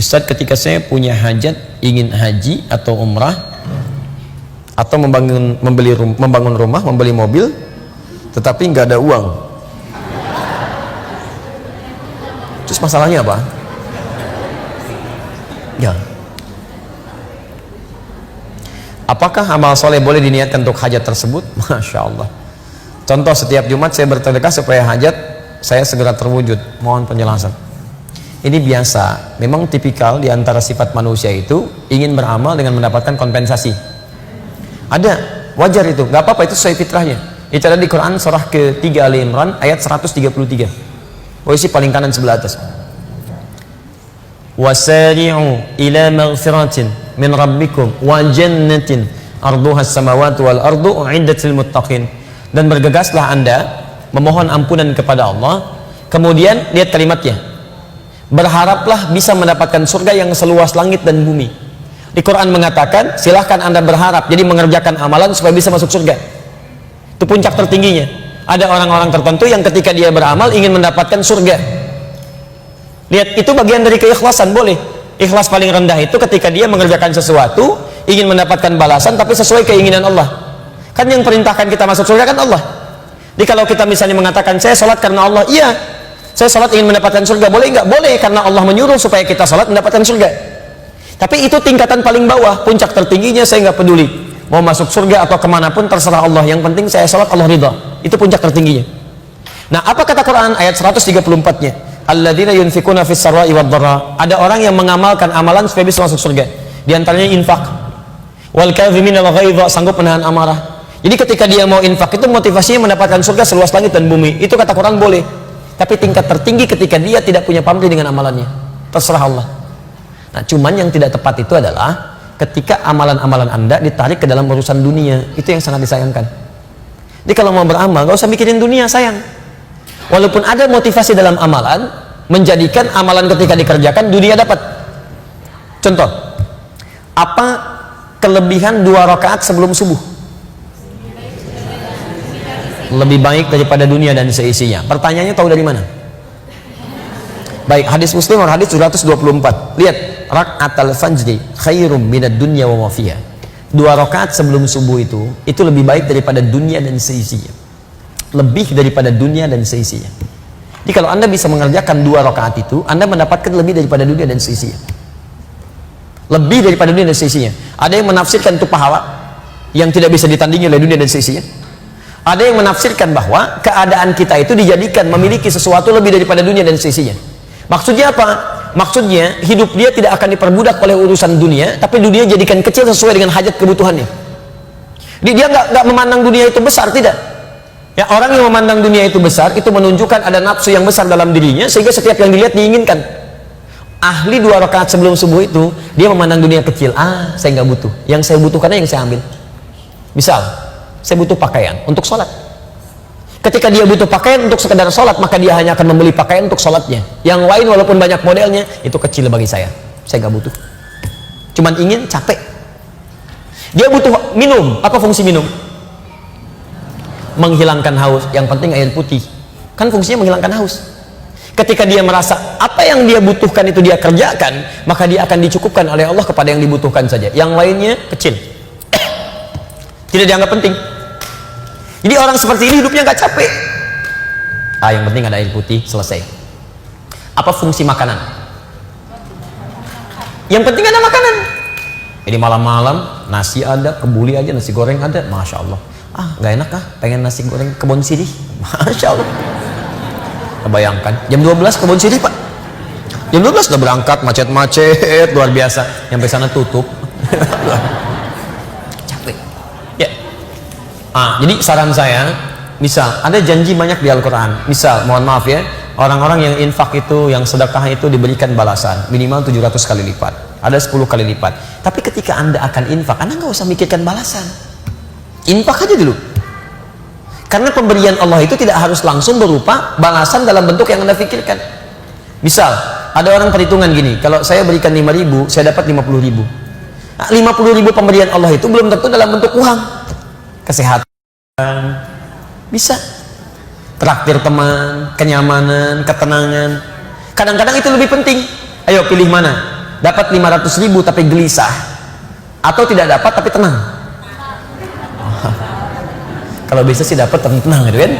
Ustadz, ketika saya punya hajat, ingin haji atau umrah, atau membangun rumah, membeli mobil, tetapi nggak ada uang, terus masalahnya apa? Ya, apakah amal soleh boleh diniatkan untuk hajat tersebut? Masya Allah. Contoh, setiap Jumat saya bersedekah supaya hajat saya segera terwujud. Mohon penjelasan. Ini biasa, memang tipikal di antara sifat manusia itu ingin beramal dengan mendapatkan kompensasi. Ada, wajar itu, nggak apa-apa, itu sesuai fitrahnya. Itu ada di Quran surah ke-3 Ali Imran ayat 133. Posisi paling kanan sebelah atas. Wasari'u ila maghfiratin min rabbikum wa jannatin arduha as-samawati wal ardu u'iddat lil muttaqin. Dan bergegaslah Anda memohon ampunan kepada Allah. Kemudian lihat kalimatnya, berharaplah bisa mendapatkan surga yang seluas langit dan bumi. Di Quran mengatakan silahkan Anda berharap, jadi mengerjakan amalan supaya bisa masuk surga. Itu puncak tertingginya. Ada orang-orang tertentu yang ketika dia beramal ingin mendapatkan surga. Lihat, itu bagian dari keikhlasan. Boleh. Ikhlas paling rendah itu ketika dia mengerjakan sesuatu ingin mendapatkan balasan tapi sesuai keinginan Allah. Kan yang perintahkan kita masuk surga kan Allah. Jadi kalau kita misalnya mengatakan saya sholat karena Allah, iya, saya sholat ingin mendapatkan surga, boleh nggak? Boleh, karena Allah menyuruh supaya kita sholat mendapatkan surga. Tapi itu tingkatan paling bawah. Puncak tertingginya saya nggak peduli mau masuk surga atau kemanapun, terserah Allah, yang penting saya sholat Allah ridha. Itu puncak tertingginya. Nah, apa kata Quran ayat 134-nya? Alladzina yunfikuna fis sarra'i wad dharra. Ada orang yang mengamalkan amalan supaya bisa masuk surga. Di antaranya infak. Wal kadhimina al ghaidha, sanggup menahan amarah. Jadi ketika dia mau infak itu motivasinya mendapatkan surga seluas langit dan bumi. Itu kata Quran boleh. Tapi tingkat tertinggi ketika dia tidak punya pamrih dengan amalannya, terserah Allah. Nah, cuman yang tidak tepat itu adalah ketika amalan-amalan Anda ditarik ke dalam urusan dunia. Itu yang sangat disayangkan. Jadi kalau mau beramal, gak usah mikirin dunia, sayang. Walaupun ada motivasi dalam amalan, menjadikan amalan ketika dikerjakan dunia dapat. Contoh, apa kelebihan 2 rakaat sebelum subuh? Lebih baik daripada dunia dan seisinya. Pertanyaannya tahu dari mana? Baik, hadis Muslim hadis 224. Lihat, rakaatul fajri khairum minad dunya wa ma fiha. 2 rakaat sebelum subuh itu lebih baik daripada dunia dan seisinya. Lebih daripada dunia dan seisinya. Jadi kalau Anda bisa mengerjakan 2 rakaat itu, Anda mendapatkan lebih daripada dunia dan seisinya. Lebih daripada dunia dan seisinya. Ada yang menafsirkan itu pahala yang tidak bisa ditandingi oleh dunia dan seisinya. Ada yang menafsirkan bahwa keadaan kita itu dijadikan memiliki sesuatu lebih daripada dunia dan seisinya. Maksudnya apa? Maksudnya hidup dia tidak akan diperbudak oleh urusan dunia, tapi dunia jadikan kecil sesuai dengan hajat kebutuhannya. Jadi dia nggak memandang dunia itu besar, tidak. Ya, orang yang memandang dunia itu besar itu menunjukkan ada nafsu yang besar dalam dirinya, sehingga setiap yang dilihat diinginkan. Ahli 2 rakaat sebelum subuh itu dia memandang dunia kecil. Saya nggak butuh. Yang saya butuhkannya yang saya ambil. Misal, saya butuh pakaian untuk sholat. Ketika dia butuh pakaian untuk sekedar sholat, maka dia hanya akan membeli pakaian untuk sholatnya. Yang lain walaupun banyak modelnya, itu kecil bagi saya nggak butuh. Cuman ingin, capek. Dia butuh minum. Apa fungsi minum? Menghilangkan haus. Yang penting air putih. Kan fungsinya menghilangkan haus. Ketika dia merasa apa yang dia butuhkan itu dia kerjakan, maka dia akan dicukupkan oleh Allah kepada yang dibutuhkan saja. Yang lainnya kecil. Tidak dianggap penting. Jadi orang seperti ini hidupnya nggak capek. Yang penting ada air putih, selesai. Apa fungsi makanan? Yang penting ada makanan. Jadi malam-malam nasi ada, kebuli aja, nasi goreng ada, masya Allah. Nggak enak pengen nasi goreng kebun sirih, masya Allah. Kebayangkan jam 12 kebun sirih, Pak. Jam 12 udah berangkat, macet-macet luar biasa. Sampai sana tutup. Jadi saran saya, misal ada janji banyak di Al-Quran, misal mohon maaf ya, orang-orang yang infak itu, yang sedekah itu diberikan balasan minimal 700 kali lipat, ada 10 kali lipat. Tapi ketika Anda akan infak, Anda nggak usah mikirkan balasan, infak aja dulu. Karena pemberian Allah itu tidak harus langsung berupa balasan dalam bentuk yang Anda pikirkan. Misal ada orang perhitungan gini, kalau saya berikan 5.000, saya dapat 50.000. 50.000 pemberian Allah itu belum tentu dalam bentuk uang. Kesehatan bisa, traktir teman, kenyamanan, ketenangan. Kadang-kadang itu lebih penting. Ayo pilih mana? Dapat 500.000 tapi gelisah, atau tidak dapat tapi tenang? Kalau bisa sih dapat tapi tenang gitu kan.